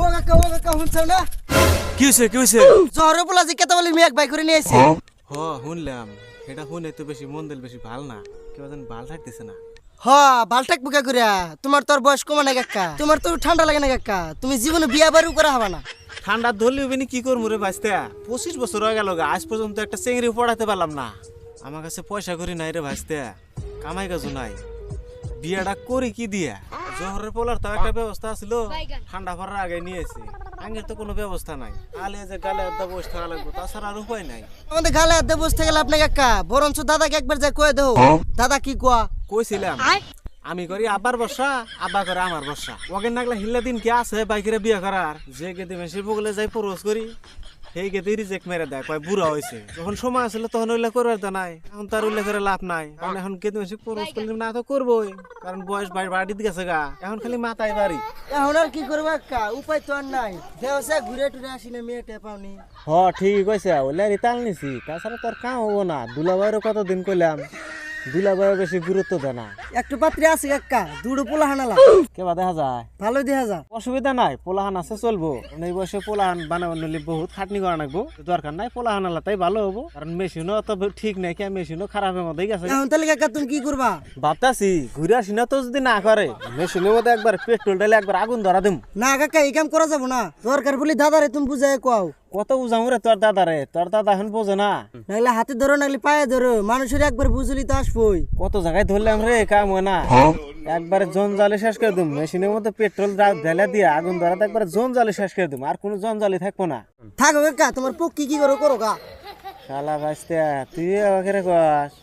ও কাকা শুনছো না? কি হয়েছে জহরে বলা যে কেতা বলি মেঘ বাই করে নিয়ে এসে। শুনলাম এটা শুনে তো বেশি মন দিল বেশি ভাল না কেউ যেন ভাল থাকতেছে না। ভাল থাকবো কে করে? তোমার তোর বয়স কমা না কাকা, তোমার তো ঠান্ডা লাগে না কাকা, তুমি জীবনে বিয়া বাড়িও করা হবা না। ঠান্ডা ধরলে বেনি কি করবো রে বাঁচতে 25 বছর হয়ে গেল আজ পর্যন্ত একটা চেংড়ি পড়াতে পারলাম না। আমার কাছে পয়সা করি নাই রে ভাইস্তে, কামাই কাজু নাই, বিয়াটা করি কি দিয়া? জহরের পোলার তো একটা ব্যবস্থা ছিল, ঠান্ডা পড়ার আগে নিয়েছি, আগের তো কোনো ব্যবস্থা নাই, আলে যে গালে আড্ডা বসে থাকা লাগবো, তাছাড়া আর উপায় নাই। আমাদের গালে হাতে বসতে গেলে আপনি কাকা, বরঞ্চ দাদাকে একবার যা কয়ে দেও। দাদা কি কোয়া? কইছিলাম আমি করি আব্বার বর্ষা, আব্বা করে আমার বর্ষা, ওকে নাগলা হিল্লা দিন কি আছে বাইকের বিয়া করার, যে গেতে বেশি বগলে যাই প্রপোজ করি সেই গেতে রিজেক্ট মেরে দেয়, কয় বুড়া হয়েছে। যখন সময় আসলে তখন উল্লেখ করবার তো নাই, এখন তার উল্লেখ করে লাভ নাই, কারণ এখন গেতে বেশি প্রপোজ করলে না তো করবোই, কারণ বয়স বাড়ি গেছে গা, এখন খালি মাথায় বাড়ি। এখন আর কি করবো কাকা, উপায় তো আর নাই, দেওয়া ঘুরে টুরে আসি না, মেয়েটে পাওনি। ঠিকই কইছে, ওলে রিতাল নিছি, তাছাড়া তোর কাম হবো না। দুলাভাইয়েরও কতদিন কইলাম, দুলাভাইও বেশি গুরুত্ব দেয় না। একটু পাত্রে আছে কাকা, দুটো পোলা হানালা কেবা দেখা যায় ভালো দেখা যা, অসুবিধা নাই, পোলাহান আছে চলবো, এই বয়সে পোলাহান বানাবার নিলে বহুত খাটনি করা লাগবো, দরকার নাই, পোলাহান আলাদাই ভালো হবো, কারণ মেশিনও অত ঠিক নাই, কে মেশিনও খারাপের মধ্যেই গেছে। এখন তাহলে কাকা তুমি কি করবা? ভাবতাছি ঘুরে আসি না তো, যদি না করে মেশিনের মধ্যে একবার পেট্রোল ঢালে একবার আগুন ধরা দিম। না কাকা এই কাম করা যাবো না, দরকার বলি দাদারে তুমি বুঝাই কোয়াও। কত বুঝাম রে তোর দাদারে, তোর দাদা এখন বোঝে না, নাহলে হাতে ধরো নাহলে পায়ে ধরো, মানুষের একবার বুঝলি তো আসবই। কত জায়গায় ধরলাম রে, কাম হয় না, একবারে জঞ্জালে শেষ করে দিম, মেশিনের মধ্যে পেট্রোল ঢেলে দিয়ে আগুন ধরাতে একবারে জঞ্জালে শেষ করে দিম, আর কোনো জঞ্জালি থাকবো না। থাকো কাকা, তোমার পক্ষী কি করো করো গা। শালা ভাইস্তে তুই আমাকে রে কস।